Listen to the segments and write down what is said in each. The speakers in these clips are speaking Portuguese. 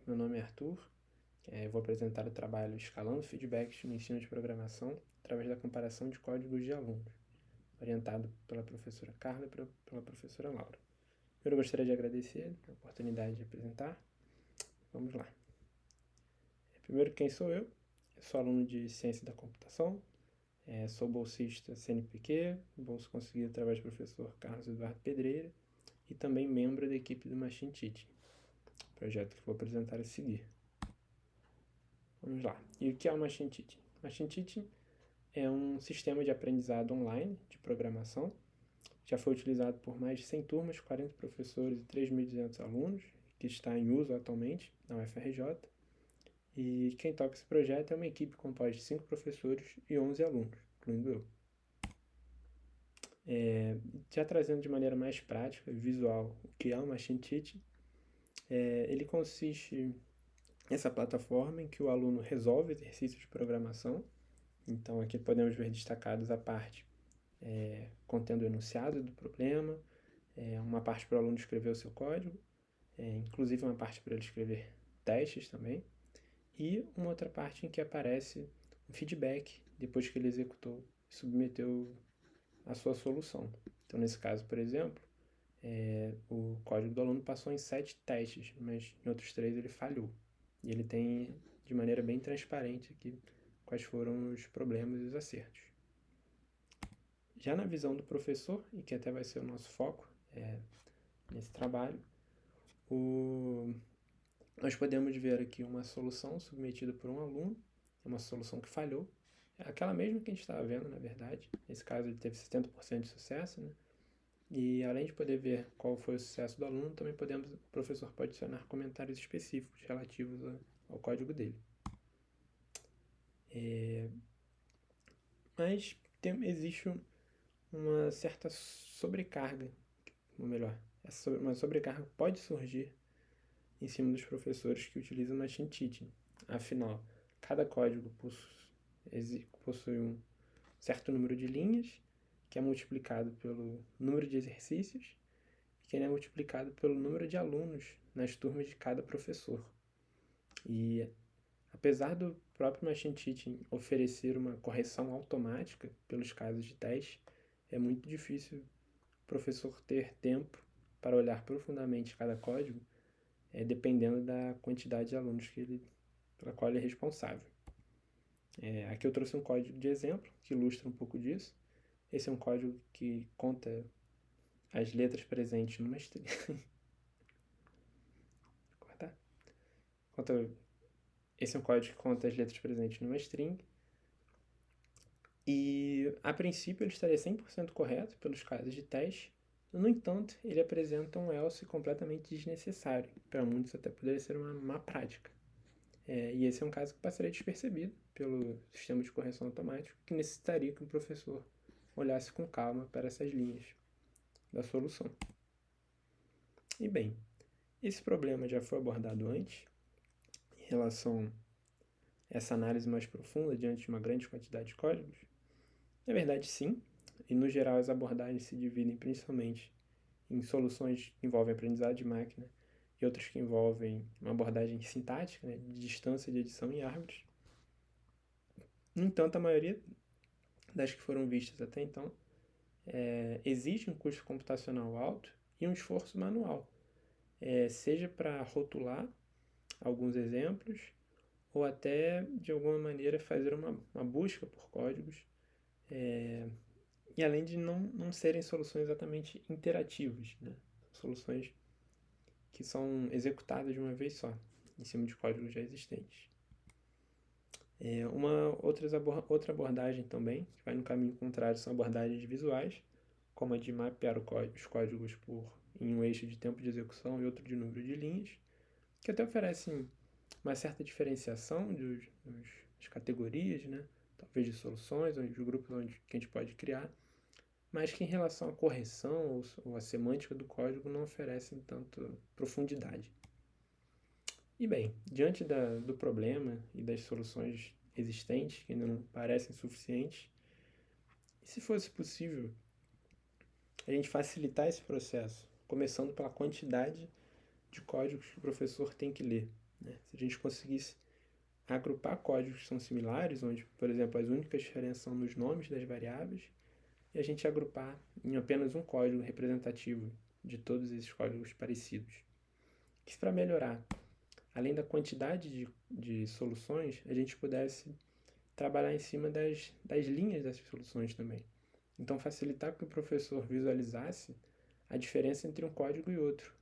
meu nome é Arthur. Eu vou apresentar o trabalho Escalando Feedbacks no Ensino de Programação através da comparação de códigos de alunos, orientado pela professora Carla e pela professora Laura. Primeiro, eu gostaria de agradecer a oportunidade de apresentar. Vamos lá. Primeiro, quem sou eu? Eu sou aluno de Ciência da Computação, sou bolsista CNPq, bolsa conseguido através do professor Carlos Eduardo Pedreira e também membro da equipe do Machine Teaching, projeto que vou apresentar a seguir. Vamos lá. E o que é o Machine Teaching? Machine Teaching é um sistema de aprendizado online de programação. Já foi utilizado por mais de 100 turmas, 40 professores e 3.200 alunos, que está em uso atualmente na UFRJ. E quem toca esse projeto é uma equipe composta de 5 professores e 11 alunos, incluindo eu. Já trazendo de maneira mais prática e visual o que é o Machine Teaching, ele consiste nessa plataforma em que o aluno resolve exercícios de programação. Então aqui podemos ver destacados a parte contendo o enunciado do problema, uma parte para o aluno escrever o seu código, inclusive uma parte para ele escrever testes também, e uma outra parte em que aparece um feedback depois que ele executou e submeteu a sua solução. Então nesse caso, por exemplo, o código do aluno passou em 7 testes, mas em outros 3 ele falhou. E ele tem de maneira bem transparente aqui quais foram os problemas e os acertos. Já na visão do professor, e que até vai ser o nosso foco nesse trabalho, nós podemos ver aqui uma solução submetida por um aluno, uma solução que falhou, aquela mesma que a gente estava vendo, na verdade. Nesse caso ele teve 70% de sucesso, né? E além de poder ver qual foi o sucesso do aluno, também o professor pode adicionar comentários específicos relativos ao código dele. Mas existe uma certa sobrecarga, ou melhor, uma sobrecarga pode surgir em cima dos professores que utilizam Machine Teaching. Afinal, cada código possui um certo número de linhas, que é multiplicado pelo número de exercícios, e que é multiplicado pelo número de alunos nas turmas de cada professor. E apesar do próprio Machine Teaching oferecer uma correção automática pelos casos de teste, é muito difícil o professor ter tempo para olhar profundamente cada código, dependendo da quantidade de alunos pela qual ele é responsável. Aqui eu trouxe um código de exemplo que ilustra um pouco disso. Esse é um código que conta as letras presentes numa string. Esse é um código que conta as letras presentes numa string. E, a princípio, ele estaria 100% correto pelos casos de teste. No entanto, ele apresenta um else completamente desnecessário. Para muitos até poderia ser uma má prática. E esse é um caso que passaria despercebido pelo sistema de correção automático, que necessitaria que o professor olhasse com calma para essas linhas da solução. E bem, esse problema já foi abordado antes, em relação a essa análise mais profunda diante de uma grande quantidade de códigos? Na verdade, sim, e no geral as abordagens se dividem principalmente em soluções que envolvem aprendizado de máquina e outras que envolvem uma abordagem sintática, né, de distância de adição em árvores. No entanto, a maioria das que foram vistas até então exige um custo computacional alto e um esforço manual, seja para rotular alguns exemplos ou até, de alguma maneira, fazer uma busca por códigos, e além de não serem soluções exatamente interativas, né? Soluções que são executadas de uma vez só, em cima de códigos já existentes. Uma outra abordagem também, que vai no caminho contrário, são abordagens visuais, como a de mapear os códigos em um eixo de tempo de execução e outro de número de linhas, que até oferecem uma certa diferenciação das categorias, né? Talvez de soluções, ou de grupos que a gente pode criar, mas que em relação à correção ou à semântica do código não oferecem tanto profundidade. E bem, diante do problema e das soluções existentes, que ainda não parecem suficientes, e se fosse possível a gente facilitar esse processo, começando pela quantidade de códigos que o professor tem que ler? né? Se a gente conseguisse agrupar códigos que são similares, onde, por exemplo, as únicas diferenças são nos nomes das variáveis, e a gente agrupar em apenas um código representativo de todos esses códigos parecidos. Que para melhorar, além da quantidade de soluções, a gente pudesse trabalhar em cima das linhas dessas soluções também. Então, facilitar que o professor visualizasse a diferença entre um código e outro,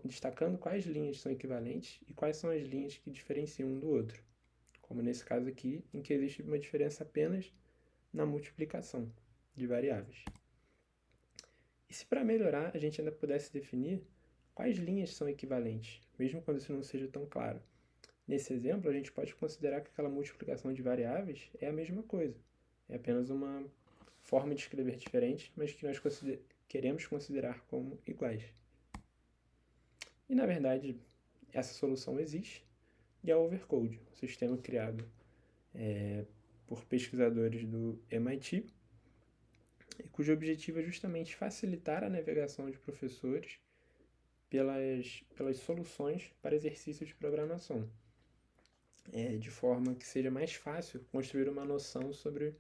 destacando quais linhas são equivalentes e quais são as linhas que diferenciam um do outro, como nesse caso aqui, em que existe uma diferença apenas na multiplicação de variáveis. E se para melhorar a gente ainda pudesse definir quais linhas são equivalentes, mesmo quando isso não seja tão claro. Nesse exemplo, a gente pode considerar que aquela multiplicação de variáveis é a mesma coisa. É apenas uma forma de escrever diferente, mas que nós queremos considerar como iguais. E, na verdade, essa solução existe, e é o Overcode, um sistema criado por pesquisadores do MIT, cujo objetivo é justamente facilitar a navegação de professores pelas soluções para exercícios de programação, de forma que seja mais fácil construir uma noção sobre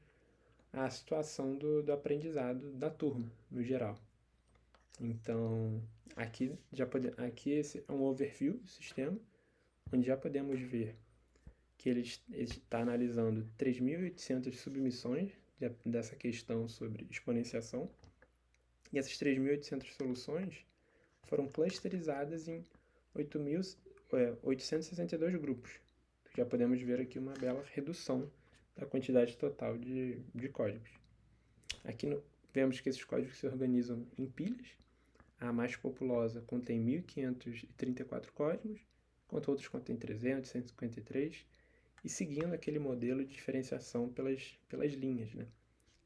a situação do aprendizado da turma, no geral. Então, aqui esse é um overview do sistema, onde já podemos ver que ele está analisando 3.800 submissões dessa questão sobre exponenciação, e essas 3.800 soluções foram clusterizadas em 862 grupos. Já podemos ver aqui uma bela redução da quantidade total de códigos. Aqui vemos que esses códigos se organizam em pilhas. A mais populosa contém 1.534 códigos, enquanto outros contêm 300, 153, e seguindo aquele modelo de diferenciação pelas linhas, né?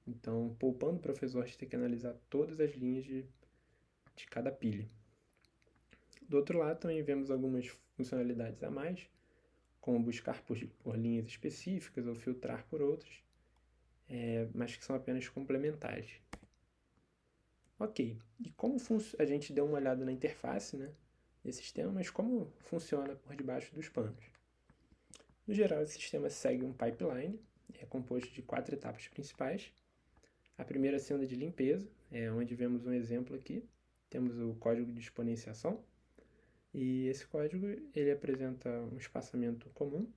Então, poupando o professor de ter que analisar todas as linhas de cada pilha. Do outro lado, também vemos algumas funcionalidades a mais, como buscar por linhas específicas ou filtrar por outras, mas que são apenas complementares. Ok, e como a gente deu uma olhada na interface, né, desse sistema, mas como funciona por debaixo dos panos? No geral, esse sistema segue um pipeline, é composto de 4 etapas principais. A primeira sendo de limpeza, onde vemos um exemplo aqui. Temos o código de exponenciação, e esse código ele apresenta um espaçamento comum,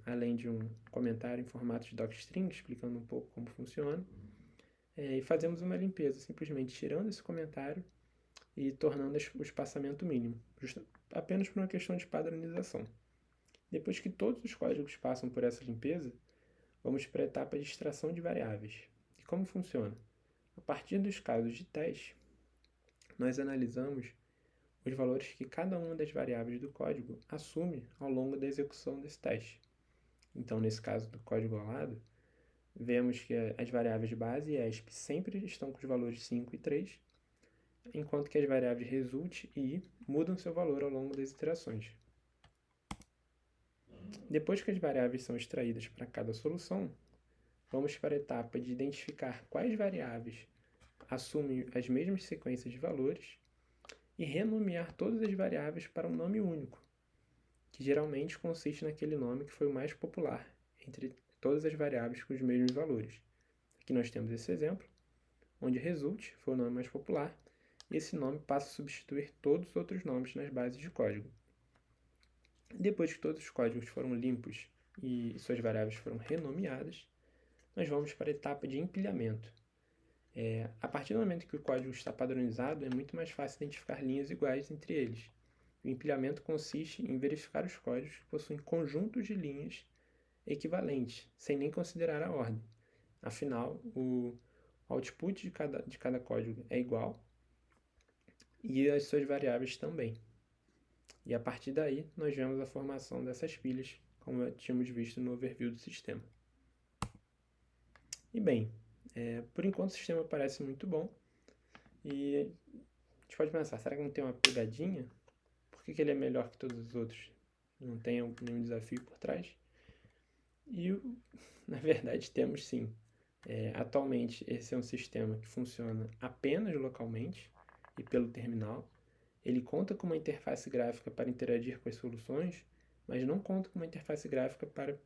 além de um comentário em formato de docstring, explicando um pouco como funciona. E fazemos uma limpeza, simplesmente tirando esse comentário e tornando o espaçamento mínimo, apenas por uma questão de padronização. Depois que todos os códigos passam por essa limpeza, vamos para a etapa de extração de variáveis. E como funciona? A partir dos casos de teste, nós analisamos os valores que cada uma das variáveis do código assume ao longo da execução desse teste. Então, nesse caso do código ao lado, vemos que as variáveis base e ESP sempre estão com os valores 5 e 3, enquanto que as variáveis result e i mudam seu valor ao longo das iterações. Depois que as variáveis são extraídas para cada solução, vamos para a etapa de identificar quais variáveis assumem as mesmas sequências de valores e renomear todas as variáveis para um nome único, que geralmente consiste naquele nome que foi o mais popular entre todas as variáveis com os mesmos valores. Aqui nós temos esse exemplo, onde result foi o nome mais popular, e esse nome passa a substituir todos os outros nomes nas bases de código. Depois que todos os códigos foram limpos e suas variáveis foram renomeadas, nós vamos para a etapa de empilhamento. A partir do momento que o código está padronizado, é muito mais fácil identificar linhas iguais entre eles. O empilhamento consiste em verificar os códigos que possuem conjuntos de linhas equivalentes, sem nem considerar a ordem. Afinal, o output de cada código é igual e as suas variáveis também. E a partir daí, nós vemos a formação dessas pilhas, como tínhamos visto no overview do sistema. E bem, por enquanto o sistema parece muito bom. E a gente pode pensar, será que não tem uma pegadinha? Por que ele é melhor que todos os outros? Não tem nenhum desafio por trás? E, na verdade, temos sim. Atualmente, esse é um sistema que funciona apenas localmente e pelo terminal. ele conta com uma interface gráfica para interagir com as soluções, mas não conta com uma interface gráfica para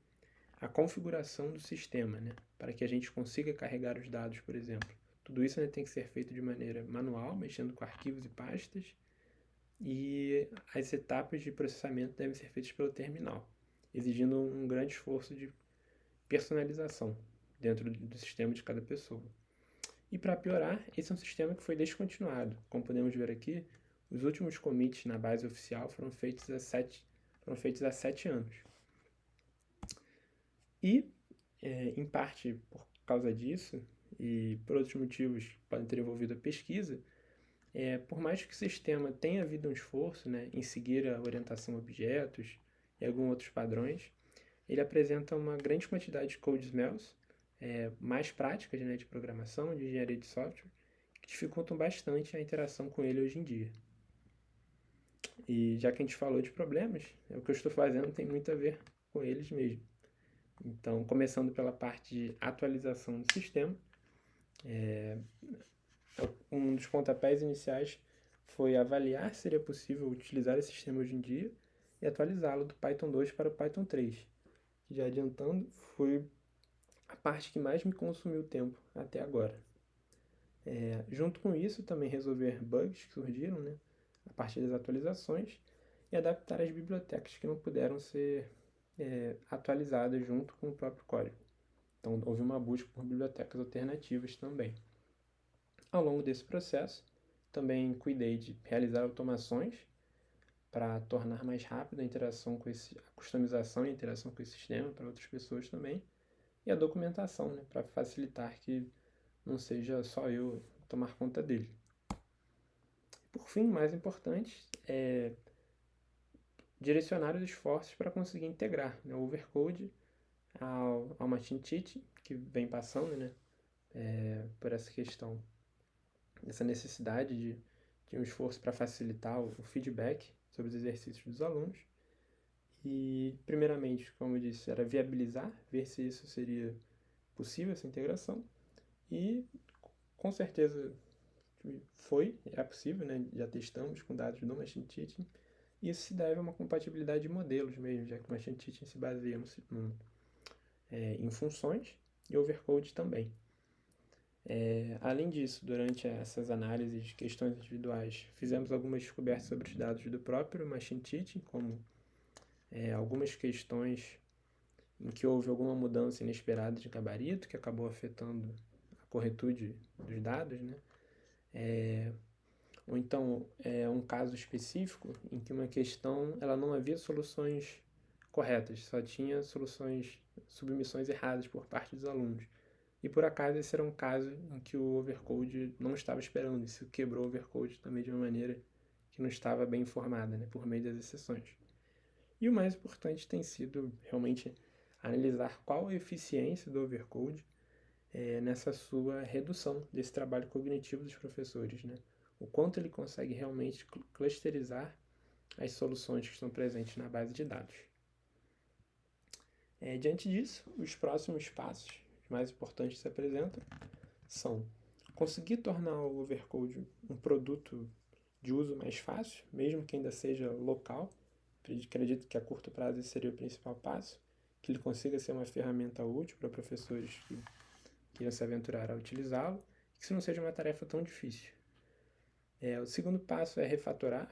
a configuração do sistema, né? Para que a gente consiga carregar os dados, por exemplo. Tudo isso, né, tem que ser feito de maneira manual, mexendo com arquivos e pastas, e as etapas de processamento devem ser feitas pelo terminal, exigindo um grande esforço de personalização dentro do sistema de cada pessoa. E para piorar, esse é um sistema que foi descontinuado. Como podemos ver aqui, os últimos commits na base oficial foram feitos há 7 anos. E, em parte por causa disso, e por outros motivos que podem ter envolvido a pesquisa, por mais que o sistema tenha havido um esforço, né, em seguir a orientação a objetos e alguns outros padrões, ele apresenta uma grande quantidade de code smells, mais práticas, né, de programação, de engenharia de software, que dificultam bastante a interação com ele hoje em dia. E já que a gente falou de problemas, o que eu estou fazendo tem muito a ver com eles mesmo. Então, começando pela parte de atualização do sistema, um dos pontapés iniciais foi avaliar se seria possível utilizar esse sistema hoje em dia e atualizá-lo do Python 2 para o Python 3. Já adiantando, foi a parte que mais me consumiu tempo até agora. Junto com isso, também resolver bugs que surgiram, né, a partir das atualizações, e adaptar as bibliotecas que não puderam ser atualizadas junto com o próprio código. Então, houve uma busca por bibliotecas alternativas também. Ao longo desse processo, também cuidei de realizar automações para tornar mais rápida a interação com a customização e a interação com esse sistema para outras pessoas também, e a documentação, né, para facilitar que não seja só eu tomar conta dele. Por fim, mais importante, direcionar os esforços para conseguir integrar, né, o Overcode ao Machine Teaching, que vem passando, né, por essa questão, essa necessidade de um esforço para facilitar o feedback sobre os exercícios dos alunos. E, primeiramente, como eu disse, era viabilizar, ver se isso seria possível, essa integração. E, com certeza, é possível, né? Já testamos com dados do Machine Teaching. Isso se deve a uma compatibilidade de modelos mesmo, já que o Machine Teaching se baseia em funções e Overcode também. Além disso, durante essas análises de questões individuais, fizemos algumas descobertas sobre os dados do próprio Machine Teaching, como algumas questões em que houve alguma mudança inesperada de gabarito, que acabou afetando a corretude dos dados, né? Ou então, um caso específico em que uma questão ela não havia soluções corretas, só tinha submissões erradas por parte dos alunos. E por acaso esse era um caso em que o Overcode não estava esperando, isso quebrou o Overcode também de uma maneira que não estava bem informada, né, por meio das exceções. E o mais importante tem sido realmente analisar qual a eficiência do Overcode nessa sua redução desse trabalho cognitivo dos professores, né? O quanto ele consegue realmente clusterizar as soluções que estão presentes na base de dados. Diante disso, os próximos passos, os mais importantes que se apresentam, são conseguir tornar o Overcode um produto de uso mais fácil, mesmo que ainda seja local. Acredito que a curto prazo esse seria o principal passo, que ele consiga ser uma ferramenta útil para professores que queiram se aventurar a utilizá-lo, e que isso não seja uma tarefa tão difícil. O segundo passo é refatorar,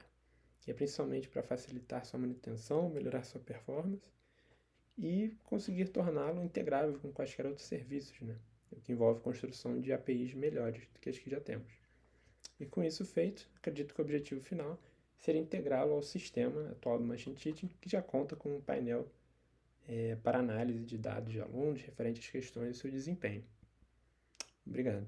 que é principalmente para facilitar sua manutenção, melhorar sua performance, e conseguir torná-lo integrável com quaisquer outros serviços, né? O que envolve construção de APIs melhores do que as que já temos. E com isso feito, acredito que o objetivo final seria integrá-lo ao sistema atual do Machine Teaching, que já conta com um painel para análise de dados de alunos referente às questões do seu desempenho. Obrigado.